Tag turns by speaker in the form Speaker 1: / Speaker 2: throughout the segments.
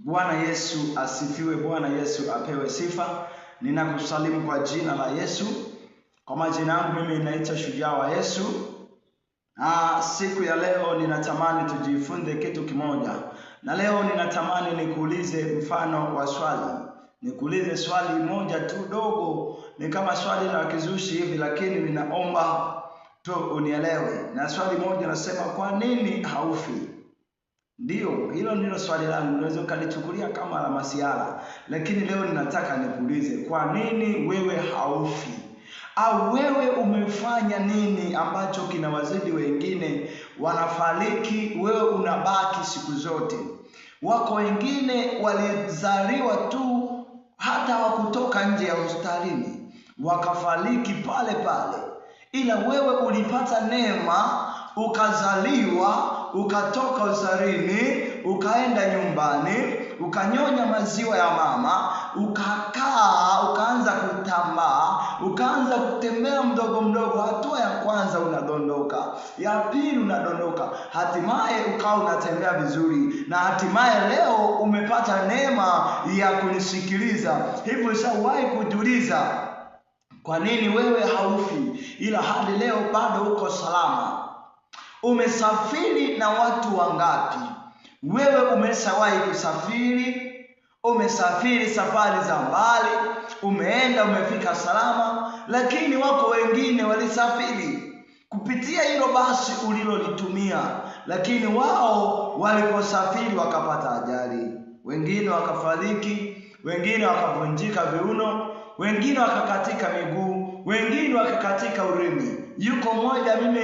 Speaker 1: Bwana Yesu asifiwe, Bwana Yesu apewe sifa. Ninakusalimu kwa jina la Yesu. Kwa majina yangu mimi naitwa Shujaa wa Yesu. Siku ya leo ninatamani tujifunze kitu kimoja. Na leo ninatamani nikuulize mfano wa swali. Nikuulize swali moja tu dogo, ni kama swali la kizushi hivi, lakini ninaomba tu unielewe. Na swali moja nasema, kwa nini haufi? Ndio, hilo ndilo swali langu. Unaweza ukalichukulia kama la masiala, lakini leo ninataka nikuulize, kwa nini wewe haufi? Au wewe umefanya nini ambacho kinawazidi wengine wanafariki, wewe unabaki siku zote? Wako wengine walizaliwa tu, hata hawakutoka nje ya hospitalini, wakafariki pale pale, ila wewe ulipata neema, ukazaliwa, ukatoka uzarini, ukaenda nyumbani, ukanyonya maziwa ya mama, ukakaa, ukaanza kutambaa, ukaanza kutembea mdogo mdogo. Hatua ya kwanza unadondoka, ya pili unadondoka, hatimaye ukawa unatembea vizuri, na hatimaye leo umepata neema ya kunisikiliza. Hivyo ushawahi kujiuliza kwa nini wewe haufi, ila hadi leo bado uko salama? Umesafiri na watu wangapi? Wewe umeshawahi kusafiri? Umesafiri safari za mbali, umeenda umefika salama, lakini wako wengine walisafiri kupitia hilo basi ulilolitumia, lakini wao waliposafiri wakapata ajali, wengine wakafariki, wengine wakavunjika viuno, wengine wakakatika miguu, wengine wakakatika ulimi. Yuko mmoja mimi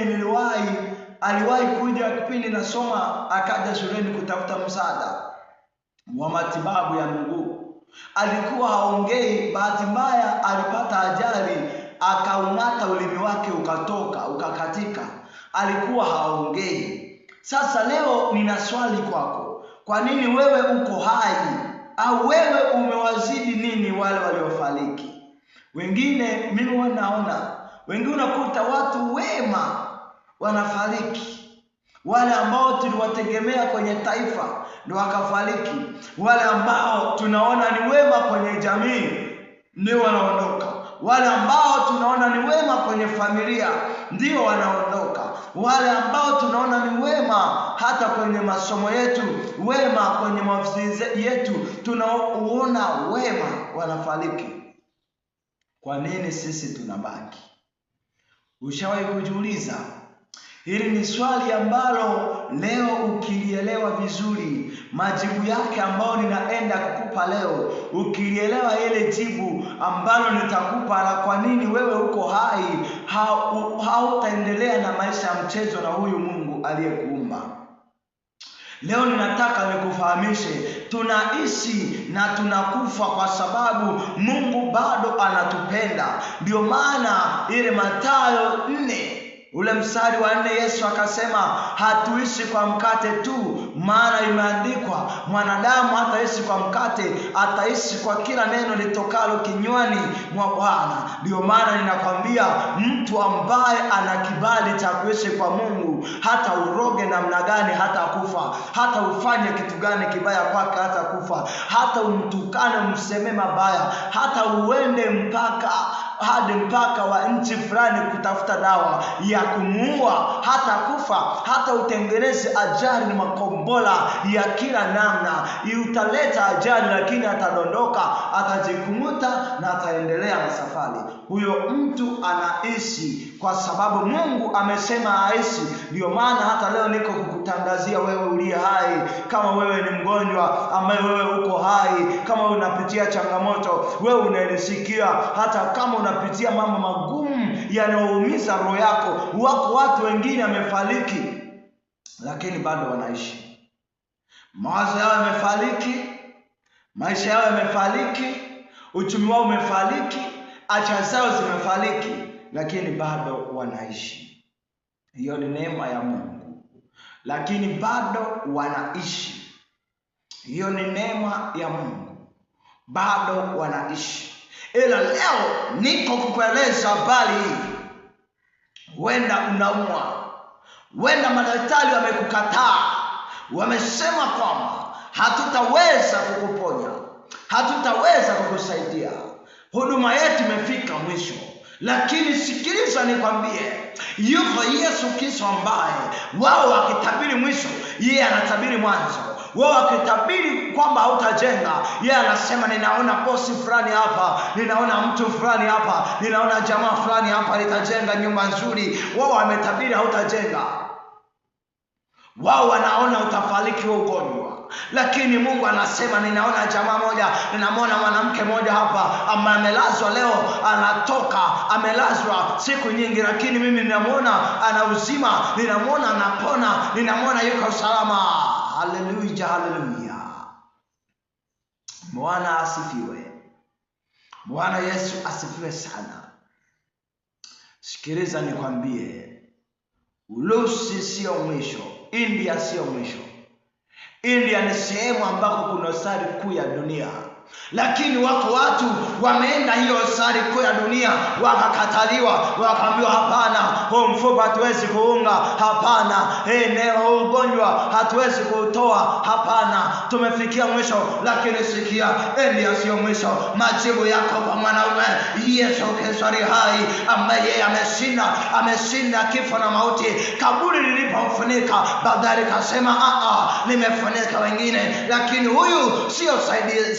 Speaker 1: aliwahi kuja kipindi nasoma, akaja shuleni kutafuta msaada wa matibabu ya mguu. Alikuwa haongei, bahati mbaya alipata ajali, akaung'ata ulimi wake ukakatika. Alikuwa haongei. Sasa leo nina swali kwako. Kwa nini wewe uko hai? Au wewe umewazidi nini wale waliofariki? Wengine mimi wanaona, wengine unakuta watu wema wanafariki, wale ambao tuliwategemea kwenye taifa ndio wakafariki, wale ambao tunaona ni wema kwenye jamii ndio wanaondoka, wale ambao tunaona ni wema kwenye familia ndio wanaondoka, wale ambao tunaona ni wema hata kwenye masomo yetu, wema kwenye maofisi yetu, tunaona wema wanafariki. Kwa nini sisi tunabaki? Ushawahi kujiuliza? Hili ni swali ambalo leo ukilielewa vizuri, majibu yake ambayo ninaenda kukupa leo, ukilielewa ile jibu ambalo nitakupa la kwa nini wewe uko hai, hautaendelea na maisha ya mchezo na huyu Mungu aliyekuumba. Leo ninataka nikufahamishe, tunaishi na tunakufa kwa sababu Mungu bado anatupenda. Ndio maana ile Mathayo 4 ule mstari wa 4, Yesu akasema hatuishi kwa mkate tu, maana imeandikwa mwanadamu hataishi kwa mkate, ataishi kwa kila neno litokalo kinywani mwa Bwana. Ndio maana ninakwambia, mtu ambaye ana kibali cha kuishi kwa Mungu, hata uroge namna gani hata kufa, hata ufanye kitu gani kibaya kwake hata kufa, hata umtukane umseme mabaya, hata uende mpaka wa nchi fulani kutafuta dawa ya kumuua hata kufa, hata utengeneze ajali na makombola ya kila namna, utaleta ajali, lakini atadondoka, atajikumuta na ataendelea na safari. Huyo mtu anaishi kwa sababu Mungu amesema aishi. Ndio maana hata leo niko kukutangazia wewe uliye hai, kama wewe ni mgonjwa ambaye wewe uko hai, kama unapitia changamoto, wewe unanisikia, hata kama unapitia mambo magumu yanayoumiza roho yako. Wako watu wengine wamefariki lakini bado wanaishi. Mawazo yao yamefariki, maisha yao yamefariki, uchumi wao umefariki, afya zao zimefariki, lakini bado wanaishi. Hiyo ni neema ya Mungu, lakini bado wanaishi. Hiyo ni neema ya Mungu, bado wanaishi. Ila leo niko kukueleza habari hii. Wenda unaumwa, wenda madaktari wamekukataa, wamesema kwamba hatutaweza hatutaweza kukuponya, hatutaweza kukusaidia. Huduma yetu imefika mwisho. Lakini sikiliza nikwambie, yuko Yesu Kristo ambaye wao wakitabiri mwisho, yeye anatabiri mwanzo. Wao wakitabiri kwamba hautajenga, yeye anasema ninaona bosi fulani hapa, ninaona mtu fulani hapa, ninaona jamaa fulani hapa litajenga nyumba nzuri. Wao wametabiri hautajenga. Wao wanaona utafariki ugonjwa. Lakini Mungu anasema ninaona jamaa moja, ninamwona mwanamke moja hapa ambaye amelazwa leo anatoka, amelazwa siku nyingi, lakini mimi ninamwona ana uzima, ninamwona anapona, ninamwona yuko salama. Haleluya, haleluya. Bwana asifiwe. Bwana Yesu asifiwe sana. Sikiliza nikwambie, Urusi sio mwisho, India sio mwisho. India ni sehemu ambako kuna sari kuu ya dunia. Lakini wako watu wameenda hiyo sari kuu ya dunia, wakakataliwa, wakaambiwa hapana, huu mfupa hatuwezi kuunga, hapana, neo ugonjwa hatuwezi kutoa, hapana, tumefikia mwisho. Lakini sikia, India sio mwisho. Majibu yako kwa mwanaume Yesu Kristo hai, ambaye yeye ameshinda kifo na mauti. Kaburi lilipomfunika, baadaye akasema nimefunika wengine, lakini huyu sio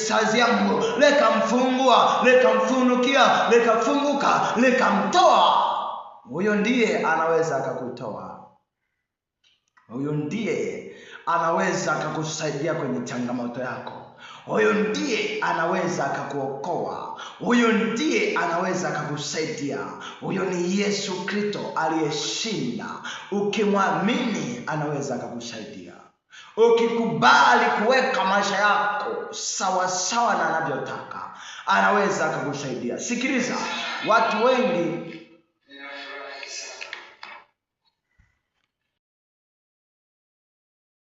Speaker 1: saizi yangu. Likamfungua, likamfunukia, likafunguka, likamtoa. Huyo ndiye anaweza akakutoa. Huyo ndiye anaweza akakusaidia kwenye changamoto yako. Huyo ndiye anaweza akakuokoa. Huyo ndiye anaweza akakusaidia. Huyo ni Yesu Kristo aliyeshinda. Ukimwamini anaweza akakusaidia. Ukikubali kuweka maisha yako sawa sawa na anavyotaka, anaweza akakusaidia. Sikiliza, watu wengi